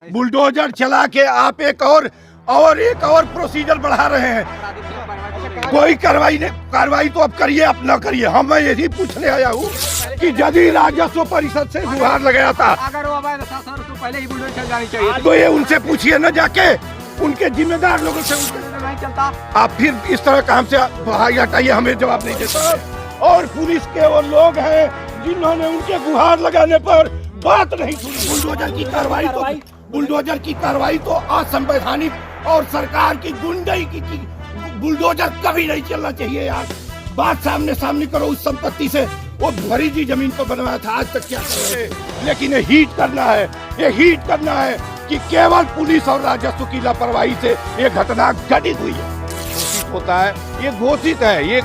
Bulldozer चला के आप एक और प्रोसीजर बढ़ा रहे हैं। कोई कार्रवाई तो अब करिए, अब न करिए। हम मैं यही पूछने आया हूँ कि यदि राजस्व परिषद से गुहार लगाया था अगर वो तो पहले ही बुलडोजर चल जानी चाहिए। तो ये उनसे पूछिए न जाके, उनके जिम्मेदार लोगों से। नहीं चलता। आप फिर इस तरह का हमसे हटाइए, हमें जवाब नहीं देते। और पुलिस के वो लोग हैं जिन्होंने उनके गुहार लगाने पर बात नहीं सुनी। बुलडोजर की कार्रवाई तो असंवैधानिक और सरकार की गुंडई की बुलडोजर कभी नहीं चलना चाहिए यार। बात सामने करो। उस संपत्ति से वो भरी जी जमीन पर बनवाया था, आज तक क्या कर रहे हैं। लेकिन ये हीट करना है कि केवल पुलिस और राजस्व की लापरवाही से ये घटना घटित हुई है। घोषित होता है, ये घोषित है। ये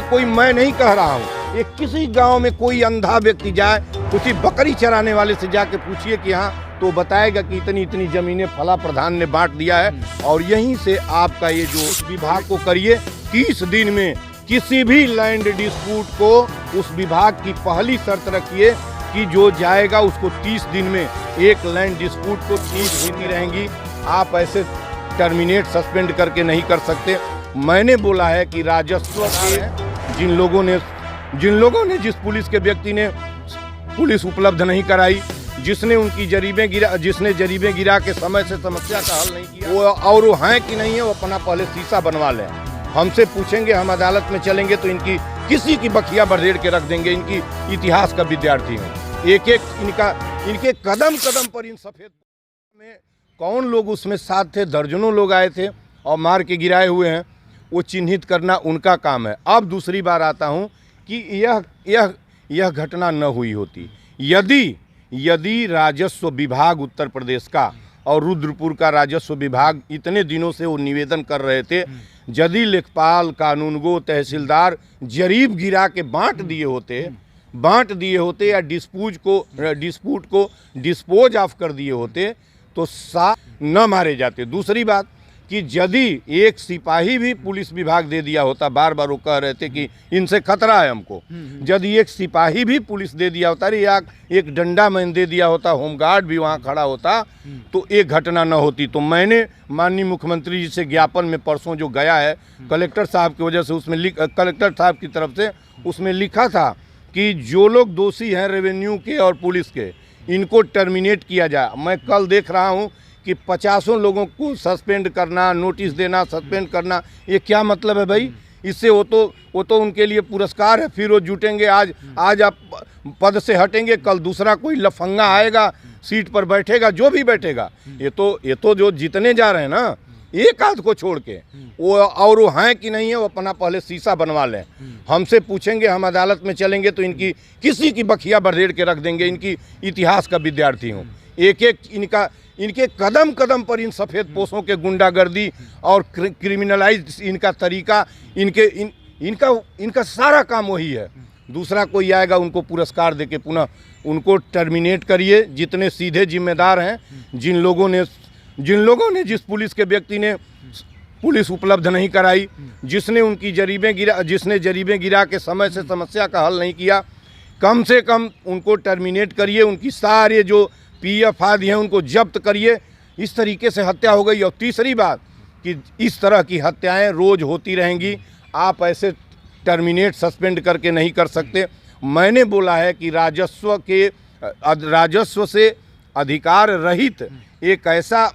कोई मैं नहीं कह रहा हूँ। ये किसी गांव में कोई अंधा व्यक्ति जाए, उसी बकरी चराने वाले से जाके पूछिए कि हाँ, तो बताएगा कि इतनी जमीनें फला प्रधान ने बांट दिया है। और यहीं से आपका ये जो विभाग को करिए 30 दिन में किसी भी लैंड डिस्प्यूट को, उस विभाग की पहली शर्त रखिए कि जो जाएगा उसको 30 दिन में एक लैंड डिस्प्यूट को 30 होती रहेंगी। आप ऐसे टर्मिनेट सस्पेंड करके नहीं कर सकते। मैंने बोला है कि राजस्व के जिन लोगों ने जिस पुलिस के व्यक्ति ने पुलिस उपलब्ध नहीं कराई, जिसने जरीबें गिरा के समय से समस्या का हल नहीं किया, वो हैं कि नहीं है, वो अपना पहले शीशा बनवा लें। हमसे पूछेंगे, हम अदालत में चलेंगे तो इनकी किसी की बखिया बरदेड़ के रख देंगे। इनकी इतिहास का विद्यार्थी हैं। एक इनके कदम पर इन सफेद में कौन लोग उसमें साथ थे, दर्जनों लोग आए थे और मार के गिराए हुए हैं, वो चिन्हित करना उनका काम है। अब दूसरी बार आता हूँ कि यह घटना न हुई होती यदि राजस्व विभाग उत्तर प्रदेश का और रुद्रपुर का राजस्व विभाग इतने दिनों से वो निवेदन कर रहे थे, यदि लेखपाल, कानूनगो, तहसीलदार जरीब गिरा के बांट दिए होते या डिस्प्यूट को डिस्पोज ऑफ कर दिए होते तो न मारे जाते। दूसरी बात कि यदि एक सिपाही भी पुलिस विभाग दे दिया होता, बार वो कह रहे थे कि इनसे खतरा है हमको, यदि एक सिपाही भी पुलिस दे दिया होता या एक डंडा मैन दे दिया होता, होमगार्ड भी वहाँ खड़ा होता, तो एक घटना न होती। तो मैंने माननीय मुख्यमंत्री जी से ज्ञापन में परसों जो गया है कलेक्टर साहब की वजह से, उसमें कलेक्टर साहब की तरफ से उसमें लिखा था कि जो लोग दोषी हैं रेवेन्यू के और पुलिस के, इनको टर्मिनेट किया जाए। मैं कल देख रहा हूँ कि 50 लोगों को सस्पेंड करना, नोटिस देना, सस्पेंड करना, ये क्या मतलब है भाई? इससे वो तो उनके लिए पुरस्कार है। फिर वो जुटेंगे, आज आप पद से हटेंगे, कल दूसरा कोई लफंगा आएगा, सीट पर बैठेगा, जो भी बैठेगा। ये तो जो जीतने जा रहे हैं ना, एक आध को छोड़ के, वो हैं कि नहीं है, वो अपना पहले शीशा बनवा लें। हमसे पूछेंगे, हम अदालत में चलेंगे तो इनकी किसी की बखिया बरदेड़ के रख देंगे। इनकी इतिहास का विद्यार्थी हूँ। इनके कदम पर इन सफ़ेद पोशों के गुंडागर्दी और क्रिमिनलाइज इनका तरीका, इनका सारा काम वही है। दूसरा कोई आएगा उनको पुरस्कार देके पुनः उनको टर्मिनेट करिए। जितने सीधे जिम्मेदार हैं, जिन लोगों ने जिस पुलिस के व्यक्ति ने पुलिस उपलब्ध नहीं कराई, जिसने जरीबें गिरा के समय से समस्या का हल नहीं किया, कम से कम उनको टर्मिनेट करिए। उनकी सारे जो PF आदि हैं उनको जब्त करिए। इस तरीके से हत्या हो गई। और तीसरी बात कि इस तरह की हत्याएं रोज होती रहेंगी। आप ऐसे टर्मिनेट सस्पेंड करके नहीं कर सकते। मैंने बोला है कि राजस्व से अधिकार रहित एक ऐसा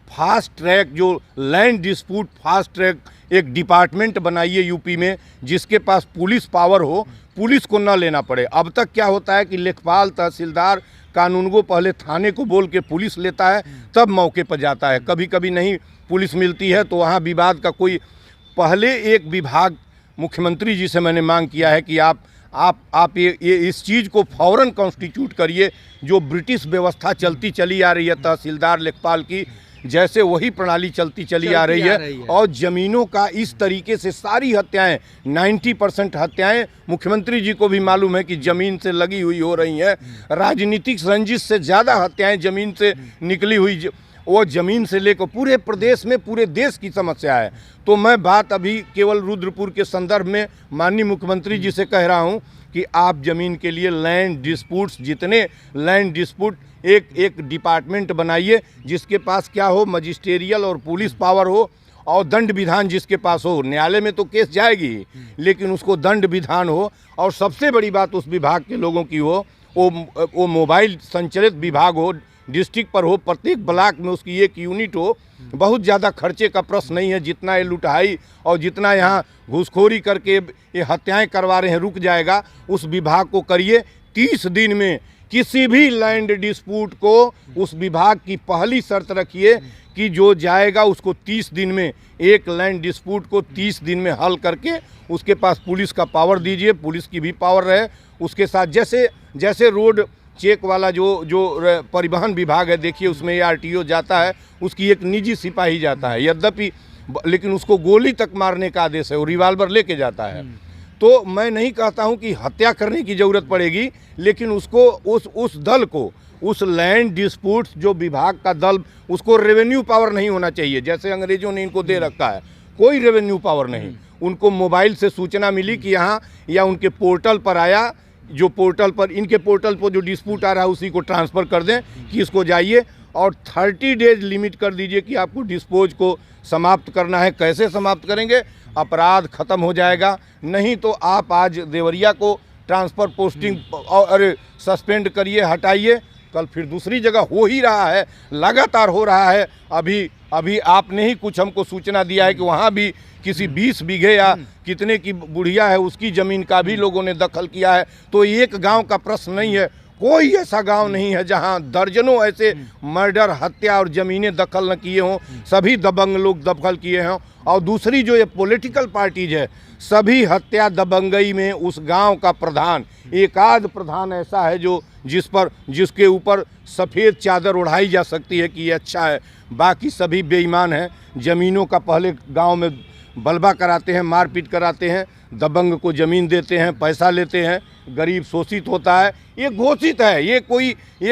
फास्ट ट्रैक, जो लैंड डिस्प्यूट फास्ट ट्रैक एक डिपार्टमेंट बनाइए यूपी में, जिसके पास पुलिस पावर हो, पुलिस को न लेना पड़े। अब तक क्या होता है कि लेखपाल, तहसीलदार, कानूनगो पहले थाने को बोल के पुलिस लेता है, तब मौके पर जाता है। कभी कभी नहीं पुलिस मिलती है तो वहाँ विवाद का कोई, पहले एक विभाग, मुख्यमंत्री जी से मैंने मांग किया है कि आप ये इस चीज़ को फौरन कॉन्स्टिट्यूट करिए। जो ब्रिटिश व्यवस्था चलती चली आ रही है तहसीलदार लेखपाल की, जैसे वही प्रणाली चलती चली आ रही है। और ज़मीनों का इस तरीके से सारी हत्याएं, 90% हत्याएं मुख्यमंत्री जी को भी मालूम है कि ज़मीन से लगी हुई हो रही हैं। राजनीतिक रंजिश से ज़्यादा हत्याएं ज़मीन से निकली हुई, वो ज़मीन से लेकर पूरे प्रदेश में, पूरे देश की समस्या है। तो मैं बात अभी केवल रुद्रपुर के संदर्भ में माननीय मुख्यमंत्री जी से कह रहा हूँ कि आप ज़मीन के लिए लैंड डिस्प्यूट्स, जितने लैंड डिस्प्यूट एक डिपार्टमेंट बनाइए जिसके पास क्या हो, मजिस्ट्रियल और पुलिस पावर हो और दंड विधान जिसके पास हो। न्यायालय में तो केस जाएगी लेकिन उसको दंड विधान हो। और सबसे बड़ी बात उस विभाग के लोगों की हो, वो मोबाइल संचालित विभाग हो, डिस्ट्रिक्ट पर हो, प्रत्येक ब्लॉक में उसकी एक यूनिट हो। बहुत ज़्यादा खर्चे का प्रश्न नहीं है, जितना ये लुटाई और जितना यहाँ घूसखोरी करके ये हत्याएं करवा रहे हैं रुक जाएगा। उस विभाग को करिए। 30 दिन में किसी भी लैंड डिस्प्यूट को उस विभाग की पहली शर्त रखिए कि जो जाएगा उसको 30 दिन में, एक लैंड डिस्प्यूट को 30 दिन में हल करके उसके पास पुलिस का पावर दीजिए, पुलिस की भी पावर रहे उसके साथ। जैसे रोड चेक वाला जो परिवहन विभाग है, देखिए उसमें आरटीओ जाता है, उसकी एक निजी सिपाही जाता है, यद्यपि लेकिन उसको गोली तक मारने का आदेश है, वो रिवाल्वर लेके जाता है। तो मैं नहीं कहता हूं कि हत्या करने की ज़रूरत पड़ेगी, लेकिन उसको उस दल को, उस लैंड डिस्प्यूट्स जो विभाग का दल, उसको रेवेन्यू पावर नहीं होना चाहिए जैसे अंग्रेजों ने इनको दे रखा है। कोई रेवेन्यू पावर नहीं, उनको मोबाइल से सूचना मिली कि यहाँ या उनके पोर्टल पर आया, जो पोर्टल पर, इनके पोर्टल पर जो डिस्प्यूट आ रहा है उसी को ट्रांसफ़र कर दें कि इसको जाइए और 30 डेज लिमिट कर दीजिए कि आपको डिस्पोज को समाप्त करना है। कैसे समाप्त करेंगे? अपराध खत्म हो जाएगा। नहीं तो आप आज देवरिया को ट्रांसफ़र पोस्टिंग और सस्पेंड करिए, हटाइए, कल फिर दूसरी जगह हो ही रहा है, लगातार हो रहा है। अभी आपने ही कुछ हमको सूचना दिया है कि वहाँ भी किसी 20 बीघे या कितने की बुढ़िया है उसकी ज़मीन का भी लोगों ने दखल किया है। तो एक गांव का प्रश्न नहीं है, कोई ऐसा गांव नहीं है जहां दर्जनों ऐसे मर्डर, हत्या और ज़मीनें दखल न किए हों, सभी दबंग लोग दखल किए हों। और दूसरी जो ये पॉलिटिकल पार्टीज है, सभी हत्या दबंगई में उस गांव का प्रधान, एक आध प्रधान ऐसा है जिसके ऊपर सफ़ेद चादर उड़ाई जा सकती है कि ये अच्छा है, बाकी सभी बेईमान हैं। ज़मीनों का पहले गांव में बलबा कराते हैं, मारपीट कराते हैं, दबंग को ज़मीन देते हैं, पैसा लेते हैं, गरीब शोषित होता है। ये घोषित है, ये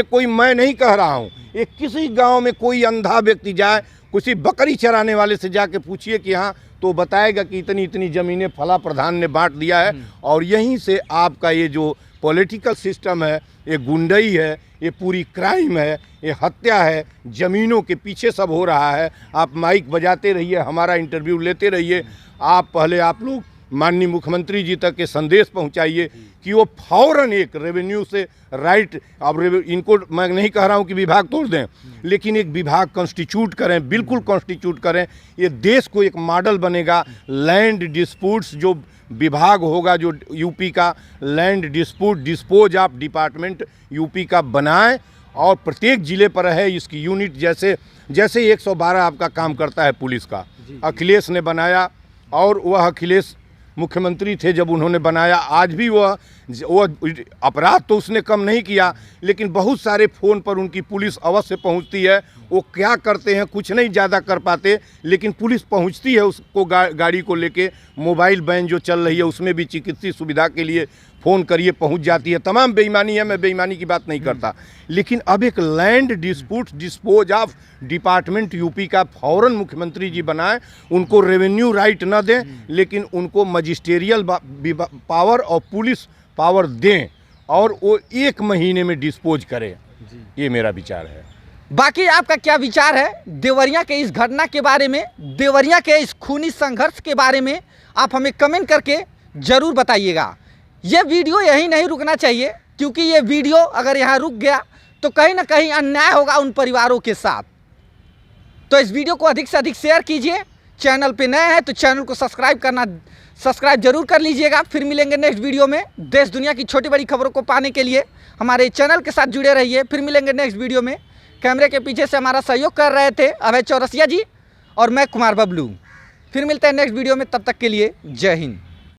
कोई मैं नहीं कह रहा हूँ। ये किसी गांव में कोई अंधा व्यक्ति जाए, किसी बकरी चराने वाले से जाके पूछिए कि हाँ, तो बताएगा कि इतनी इतनी ज़मीनें फला प्रधान ने बांट दिया है। और यहीं से आपका ये जो पॉलिटिकल सिस्टम है, ये गुंडई है, ये पूरी क्राइम है, ये हत्या है, ज़मीनों के पीछे सब हो रहा है। आप माइक बजाते रहिए, हमारा इंटरव्यू लेते रहिए। आप लोग माननीय मुख्यमंत्री जी तक के संदेश पहुंचाइए कि वो फौरन एक रेवेन्यू से राइट, अब इनको मैं नहीं कह रहा हूं कि विभाग तोड़ दें, लेकिन एक विभाग कॉन्स्टिट्यूट करें, बिल्कुल कॉन्स्टिट्यूट करें। ये देश को एक मॉडल बनेगा। लैंड डिस्प्यूट्स जो विभाग होगा, जो यूपी का land dispute dispose of department UP का बनाएं और प्रत्येक ज़िले पर है इसकी यूनिट। जैसे 112 आपका काम करता है पुलिस का, अखिलेश ने बनाया, और वह अखिलेश मुख्यमंत्री थे जब उन्होंने बनाया। आज भी वह अपराध तो उसने कम नहीं किया, लेकिन बहुत सारे फ़ोन पर उनकी पुलिस अवश्य पहुंचती है। वो क्या करते हैं, कुछ नहीं ज़्यादा कर पाते, लेकिन पुलिस पहुंचती है उसको गाड़ी को लेके। मोबाइल वैन जो चल रही है उसमें भी चिकित्सीय सुविधा के लिए फ़ोन करिए, पहुंच जाती है। तमाम बेईमानी है, मैं बेईमानी की बात नहीं करता, लेकिन अब एक land dispute dispose of department UP का फौरन मुख्यमंत्री जी बनाएं। उनको रेवेन्यू राइट न दें, लेकिन उनको मजिस्ट्रियल पावर और पुलिस पावर दें और वो 1 महीने में डिस्पोज करें। ये मेरा विचार है। बाकी आपका क्या विचार है देवरिया के इस घटना के बारे में, देवरिया के इस खूनी संघर्ष के बारे में? आप हमें कमेंट करके ज़रूर बताइएगा। ये वीडियो यहीं नहीं रुकना चाहिए, क्योंकि ये वीडियो अगर यहाँ रुक गया तो कहीं ना कहीं अन्याय होगा उन परिवारों के साथ। तो इस वीडियो को अधिक से अधिक शेयर कीजिए। चैनल पे नए हैं तो चैनल को सब्सक्राइब जरूर कर लीजिएगा। फिर मिलेंगे नेक्स्ट वीडियो में। देश दुनिया की छोटी बड़ी खबरों को पाने के लिए हमारे चैनल के साथ जुड़े रहिए। फिर मिलेंगे नेक्स्ट वीडियो में। कैमरे के पीछे से हमारा सहयोग कर रहे थे अभय चौरसिया जी और मैं कुमार बबलू। फिर मिलते हैं नेक्स्ट वीडियो में, तब तक के लिए जय हिंद।